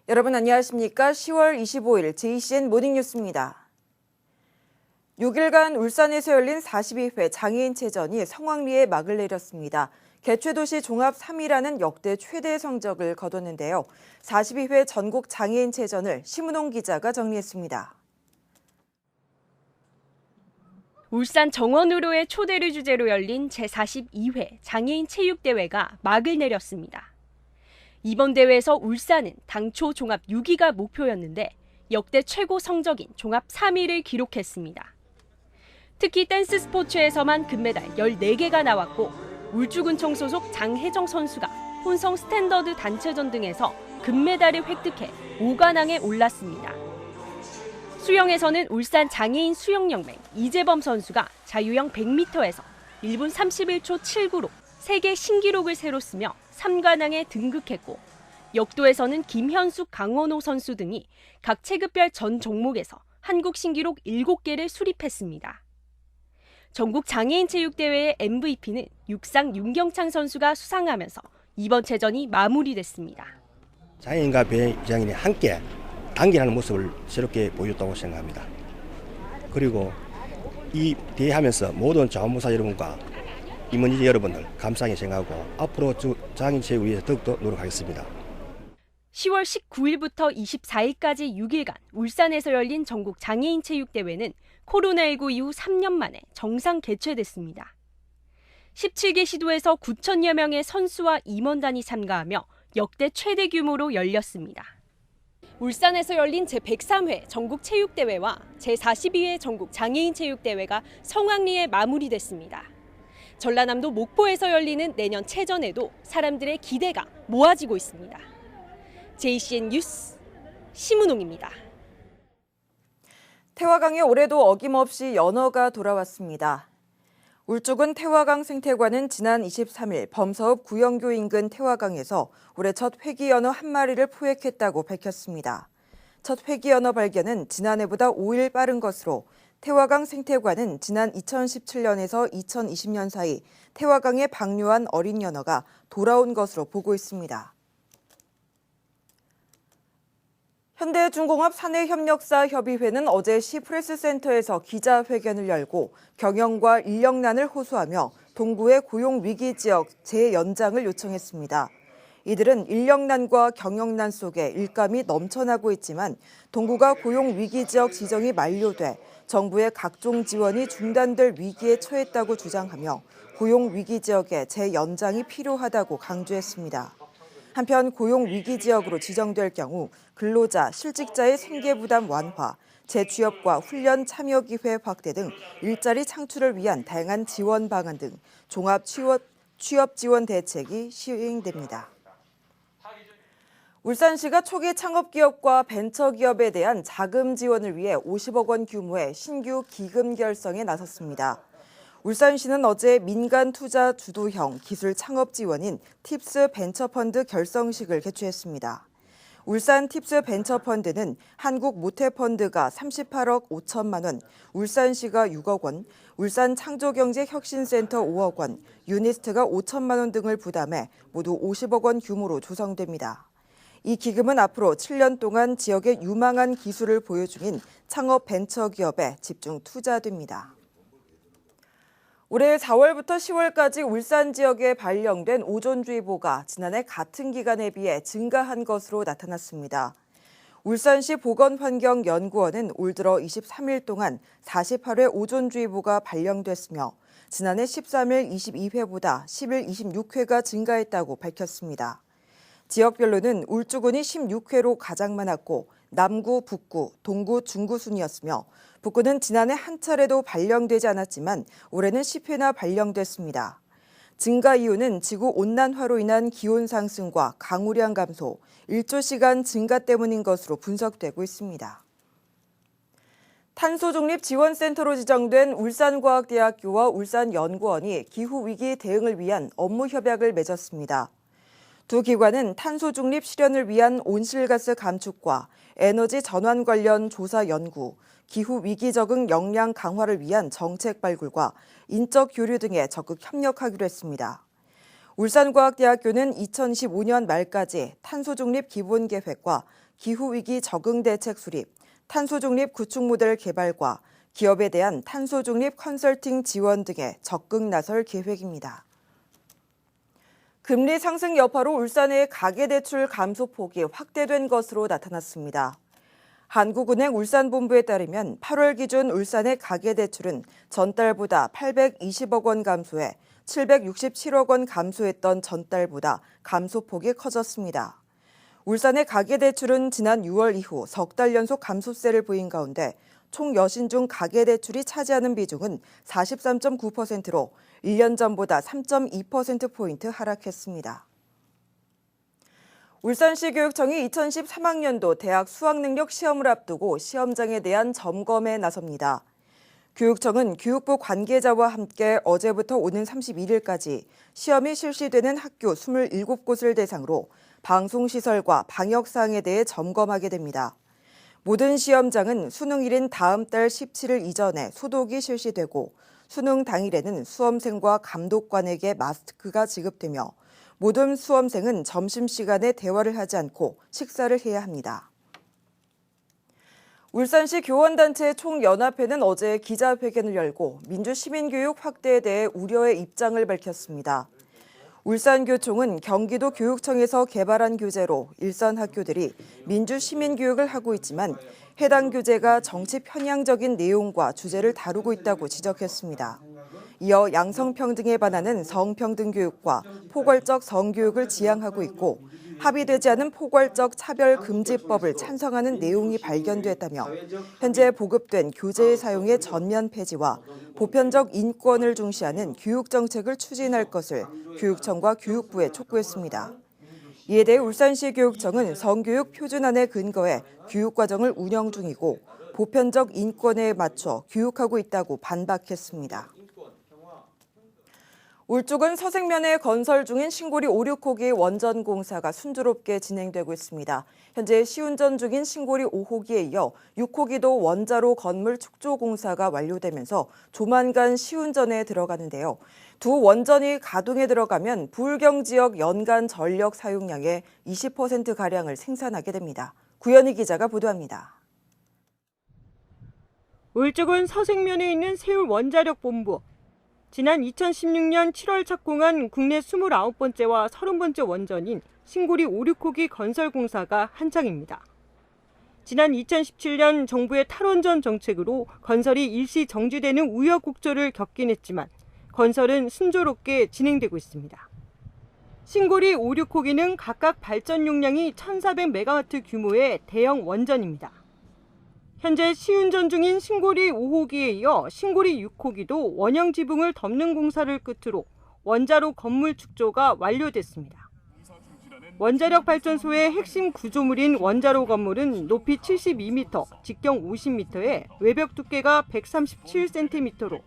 여러분 안녕하십니까? 10월 25일 JCN 모닝뉴스입니다. 6일간 울산에서 열린 42회 장애인체전이 성황리에 막을 내렸습니다. 개최도시 종합 3위라는 역대 최대 성적을 거뒀는데요. 42회 전국 장애인체전을 심은홍 기자가 정리했습니다. 울산 정원으로의 초대를 주제로 열린 제42회 장애인 체육대회가 막을 내렸습니다. 이번 대회에서 울산은 당초 종합 6위가 목표였는데 역대 최고 성적인 종합 3위를 기록했습니다. 특히 댄스 스포츠에서만 금메달 14개가 나왔고 울주군청 소속 장혜정 선수가 혼성 스탠더드 단체전 등에서 금메달을 획득해 5관왕에 올랐습니다. 수영에서는 울산 장애인 수영연맹 이재범 선수가 자유형 100m에서 1분 31초 79로 세계 신기록을 새로 쓰며 3관왕에 등극했고 역도에서는 김현숙, 강원호 선수 등이 각 체급별 전 종목에서 한국 신기록 7개를 수립했습니다. 전국 장애인 체육대회의 MVP는 육상 윤경창 선수가 수상하면서 이번 체전이 마무리됐습니다. 장애인과 비장애인이 함께 단결하는 모습을 새롭게 보여줬다고 생각합니다. 그리고 이 대회하면서 모든 자원봉사 여러분과 임원진 여러분들 감사하게 생각하고 앞으로 장애인 체육을 위해서 더욱더 노력하겠습니다. 10월 19일부터 24일까지 6일간 울산에서 열린 전국 장애인 체육대회는 코로나19 이후 3년 만에 정상 개최됐습니다. 17개 시도에서 9천여 명의 선수와 임원단이 참가하며 역대 최대 규모로 열렸습니다. 울산에서 열린 제103회 전국체육대회와 제42회 전국 장애인 체육대회가 성황리에 마무리됐습니다. 전라남도 목포에서 열리는 내년 체전에도 사람들의 기대가 모아지고 있습니다. JCN 뉴스 심은홍입니다. 태화강에 올해도 어김없이 연어가 돌아왔습니다. 울주군 태화강 생태관은 지난 23일 범서읍 구영교 인근 태화강에서 올해 첫 회기연어 한 마리를 포획했다고 밝혔습니다. 첫 회기연어 발견은 지난해보다 5일 빠른 것으로 태화강 생태관은 지난 2017년에서 2020년 사이 태화강에 방류한 어린 연어가 돌아온 것으로 보고 있습니다. 현대중공업 사내협력사협의회는 어제 시 프레스센터에서 기자회견을 열고 경영과 인력난을 호소하며 동구의 고용위기지역 재연장을 요청했습니다. 이들은 인력난과 경영난 속에 일감이 넘쳐나고 있지만 동구가 고용위기지역 지정이 만료돼 정부의 각종 지원이 중단될 위기에 처했다고 주장하며 고용위기지역의 재연장이 필요하다고 강조했습니다. 한편 고용위기지역으로 지정될 경우 근로자, 실직자의 생계부담 완화, 재취업과 훈련 참여기회 확대 등 일자리 창출을 위한 다양한 지원 방안 등 종합 취업 지원 대책이 시행됩니다. 울산시가 초기 창업기업과 벤처기업에 대한 자금 지원을 위해 50억 원 규모의 신규 기금 결성에 나섰습니다. 울산시는 어제 민간 투자 주도형 기술 창업 지원인 팁스 벤처펀드 결성식을 개최했습니다. 울산 팁스 벤처펀드는 한국 모태펀드가 38억 5천만 원, 울산시가 6억 원, 울산 창조경제혁신센터 5억 원, 유니스트가 5천만 원 등을 부담해 모두 50억 원 규모로 조성됩니다. 이 기금은 앞으로 7년 동안 지역의 유망한 기술을 보유 중인 창업 벤처기업에 집중 투자됩니다. 올해 4월부터 10월까지 울산 지역에 발령된 오존주의보가 지난해 같은 기간에 비해 증가한 것으로 나타났습니다. 울산시 보건환경연구원은 올 들어 23일 동안 48회 오존주의보가 발령됐으며 지난해 13일 22회보다 10일 26회가 증가했다고 밝혔습니다. 지역별로는 울주군이 16회로 가장 많았고 남구, 북구, 동구, 중구 순이었으며 북구는 지난해 한 차례도 발령되지 않았지만 올해는 10회나 발령됐습니다. 증가 이유는 지구온난화로 인한 기온 상승과 강우량 감소, 일조시간 증가 때문인 것으로 분석되고 있습니다. 탄소중립지원센터로 지정된 울산과학대학교와 울산연구원이 기후위기 대응을 위한 업무 협약을 맺었습니다. 두 기관은 탄소 중립 실현을 위한 온실가스 감축과 에너지 전환 관련 조사 연구, 기후 위기 적응 역량 강화를 위한 정책 발굴과 인적 교류 등에 적극 협력하기로 했습니다. 울산과학대학교는 2015년 말까지 탄소 중립 기본 계획과 기후위기 적응 대책 수립, 탄소 중립 구축 모델 개발과 기업에 대한 탄소 중립 컨설팅 지원 등에 적극 나설 계획입니다. 금리 상승 여파로 울산의 가계대출 감소폭이 확대된 것으로 나타났습니다. 한국은행 울산본부에 따르면 8월 기준 울산의 가계대출은 전달보다 820억 원 감소해 767억 원 감소했던 전달보다 감소폭이 커졌습니다. 울산의 가계대출은 지난 6월 이후 석 달 연속 감소세를 보인 가운데 총 여신 중 가계대출이 차지하는 비중은 43.9%로 1년 전보다 3.2%포인트 하락했습니다. 울산시 교육청이 2013학년도 대학 수학능력 시험을 앞두고 시험장에 대한 점검에 나섭니다. 교육청은 교육부 관계자와 함께 어제부터 오는 31일까지 시험이 실시되는 학교 27곳을 대상으로 방송시설과 방역사항에 대해 점검하게 됩니다. 모든 시험장은 수능일인 다음 달 17일 이전에 소독이 실시되고 수능 당일에는 수험생과 감독관에게 마스크가 지급되며 모든 수험생은 점심시간에 대화를 하지 않고 식사를 해야 합니다. 울산시 교원단체 총연합회는 어제 기자회견을 열고 민주시민교육 확대에 대해 우려의 입장을 밝혔습니다. 울산교총은 경기도 교육청에서 개발한 교재로 일선 학교들이 민주시민교육을 하고 있지만 해당 교재가 정치 편향적인 내용과 주제를 다루고 있다고 지적했습니다. 이어 양성평등에 반하는 성평등교육과 포괄적 성교육을 지향하고 있고 합의되지 않은 포괄적 차별금지법을 찬성하는 내용이 발견됐다며 현재 보급된 교재의 사용의 전면 폐지와 보편적 인권을 중시하는 교육정책을 추진할 것을 교육청과 교육부에 촉구했습니다. 이에 대해 울산시 교육청은 성교육 표준안에 근거해 교육과정을 운영 중이고 보편적 인권에 맞춰 교육하고 있다고 반박했습니다. 울주군 서생면에 건설 중인 신고리 5, 6호기 원전 공사가 순조롭게 진행되고 있습니다. 현재 시운전 중인 신고리 5호기에 이어 6호기도 원자로 건물 축조 공사가 완료되면서 조만간 시운전에 들어가는데요. 두 원전이 가동에 들어가면 부울경 지역 연간 전력 사용량의 20%가량을 생산하게 됩니다. 구현희 기자가 보도합니다. 울주군 서생면에 있는 세울 원자력 본부. 지난 2016년 7월 착공한 국내 29번째와 30번째 원전인 신고리 5, 6호기 건설 공사가 한창입니다. 지난 2017년 정부의 탈원전 정책으로 건설이 일시 정지되는 우여곡절을 겪긴 했지만 건설은 순조롭게 진행되고 있습니다. 신고리 5, 6호기는 각각 발전 용량이 1,400메가와트 규모의 대형 원전입니다. 현재 시운전 중인 신고리 5호기에 이어 신고리 6호기도 원형 지붕을 덮는 공사를 끝으로 원자로 건물 축조가 완료됐습니다. 원자력 발전소의 핵심 구조물인 원자로 건물은 높이 72m, 직경 50m에 외벽 두께가 137cm로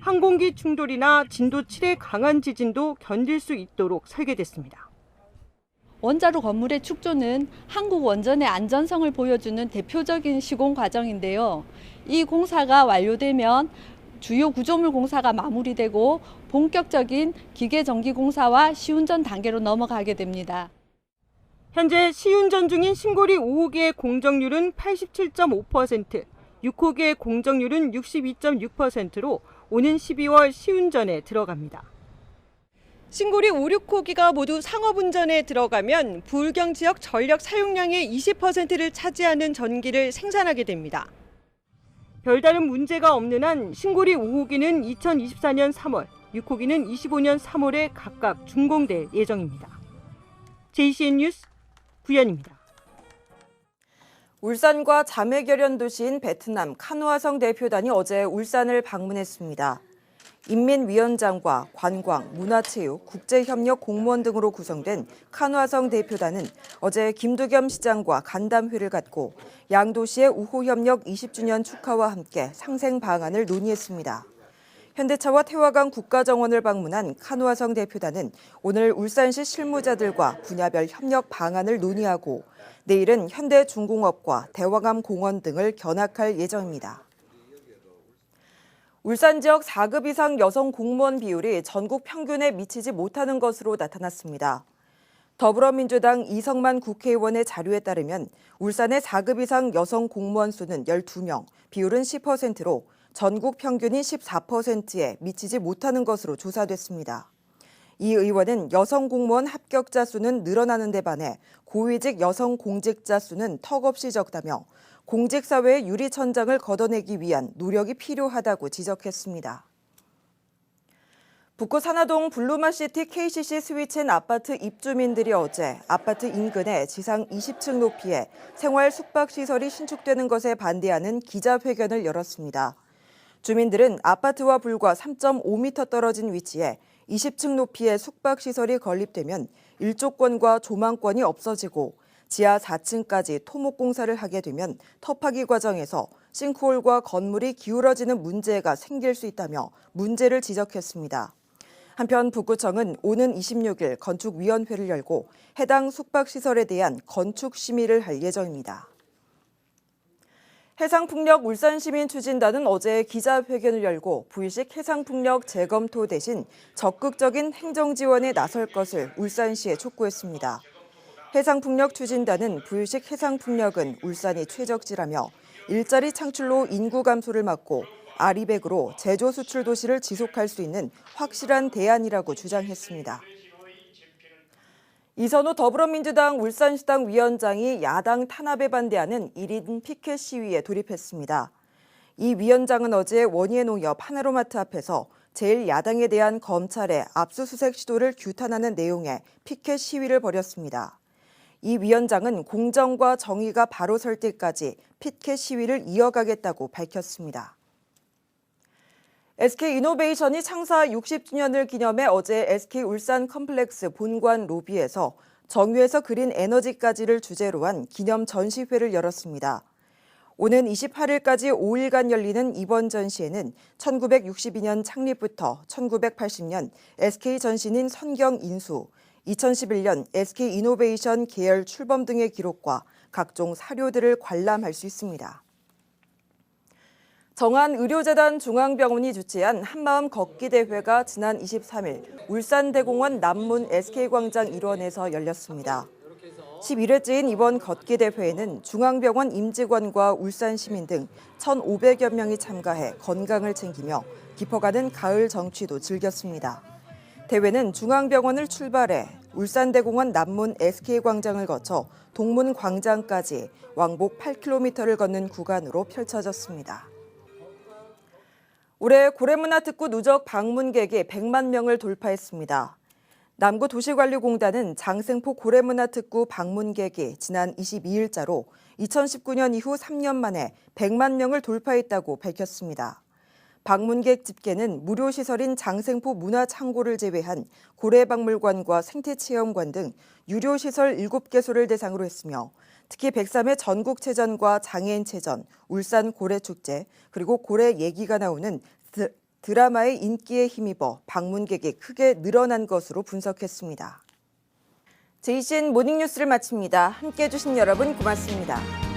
항공기 충돌이나 진도 7의 강한 지진도 견딜 수 있도록 설계됐습니다. 원자로 건물의 축조는 한국 원전의 안전성을 보여주는 대표적인 시공 과정인데요. 이 공사가 완료되면 주요 구조물 공사가 마무리되고 본격적인 기계 전기 공사와 시운전 단계로 넘어가게 됩니다. 현재 시운전 중인 신고리 5호기의 공정률은 87.5%, 6호기의 공정률은 62.6%로 오는 12월 시운전에 들어갑니다. 신고리 5, 6호기가 모두 상업운전에 들어가면 부울경 지역 전력 사용량의 20%를 차지하는 전기를 생산하게 됩니다. 별다른 문제가 없는 한 신고리 5호기는 2024년 3월, 6호기는 25년 3월에 각각 준공될 예정입니다. JCN 뉴스 구현입니다. 울산과 자매결연 도시인 베트남 카누아성 대표단이 어제 울산을 방문했습니다. 인민위원장과 관광, 문화체육, 국제협력 공무원 등으로 구성된 카누아성 대표단은 어제 김두겸 시장과 간담회를 갖고 양도시의 우호협력 20주년 축하와 함께 상생 방안을 논의했습니다. 현대차와 태화강 국가정원을 방문한 카누아성 대표단은 오늘 울산시 실무자들과 분야별 협력 방안을 논의하고 내일은 현대중공업과 대화감 공원 등을 견학할 예정입니다. 울산 지역 4급 이상 여성 공무원 비율이 전국 평균에 미치지 못하는 것으로 나타났습니다. 더불어민주당 이성만 국회의원의 자료에 따르면 울산의 4급 이상 여성 공무원 수는 12명, 비율은 10%로 전국 평균인 14%에 미치지 못하는 것으로 조사됐습니다. 이 의원은 여성 공무원 합격자 수는 늘어나는 데 반해 고위직 여성 공직자 수는 턱없이 적다며 공직사회의 유리천장을 걷어내기 위한 노력이 필요하다고 지적했습니다. 북구 산화동 블루마시티 KCC 스위첸 아파트 입주민들이 어제 아파트 인근의 지상 20층 높이에 생활 숙박시설이 신축되는 것에 반대하는 기자회견을 열었습니다. 주민들은 아파트와 불과 3.5m 떨어진 위치에 20층 높이의 숙박시설이 건립되면 일조권과 조망권이 없어지고 지하 4층까지 토목공사를 하게 되면 터파기 과정에서 싱크홀과 건물이 기울어지는 문제가 생길 수 있다며 문제를 지적했습니다. 한편 북구청은 오는 26일 건축위원회를 열고 해당 숙박시설에 대한 건축 심의를 할 예정입니다. 해상풍력 울산시민추진단은 어제 기자회견을 열고 부의식 해상풍력 재검토 대신 적극적인 행정지원에 나설 것을 울산시에 촉구했습니다. 해상풍력 추진단은 부의식 해상풍력은 울산이 최적지라며 일자리 창출로 인구 감소를 막고 아리백으로 제조 수출 도시를 지속할 수 있는 확실한 대안이라고 주장했습니다. 이선호 더불어민주당 울산시당 위원장이 야당 탄압에 반대하는 1인 피켓 시위에 돌입했습니다. 이 위원장은 어제 원예농협 하나로마트 앞에서 제1야당에 대한 검찰의 압수수색 시도를 규탄하는 내용의 피켓 시위를 벌였습니다. 이 위원장은 공정과 정의가 바로 설 때까지 피켓 시위를 이어가겠다고 밝혔습니다. SK이노베이션이 창사 60주년을 기념해 어제 SK 울산 컴플렉스 본관 로비에서 정유에서 그린 에너지까지를 주제로 한 기념 전시회를 열었습니다. 오는 28일까지 5일간 열리는 이번 전시회는 1962년 창립부터 1980년 SK 전신인 선경 인수, 2011년 SK이노베이션 계열 출범 등의 기록과 각종 사료들을 관람할 수 있습니다. 정한의료재단 중앙병원이 주최한 한마음 걷기 대회가 지난 23일 울산대공원 남문 SK광장 일원에서 열렸습니다. 11회째인 이번 걷기 대회에는 중앙병원 임직원과 울산 시민 등 1,500여 명이 참가해 건강을 챙기며 깊어가는 가을 정취도 즐겼습니다. 대회는 중앙병원을 출발해 울산대공원 남문 SK광장을 거쳐 동문광장까지 왕복 8km를 걷는 구간으로 펼쳐졌습니다. 올해 고래문화특구 누적 방문객이 100만 명을 돌파했습니다. 남구도시관리공단은 장생포 고래문화특구 방문객이 지난 22일자로 2019년 이후 3년 만에 100만 명을 돌파했다고 밝혔습니다. 방문객 집계는 무료시설인 장생포 문화창고를 제외한 고래박물관과 생태체험관 등 유료시설 7개소를 대상으로 했으며 특히 103회 전국체전과 장애인체전, 울산 고래축제, 그리고 고래 얘기가 나오는 드라마의 인기에 힘입어 방문객이 크게 늘어난 것으로 분석했습니다. JCN 모닝뉴스를 마칩니다. 함께해 주신 여러분 고맙습니다.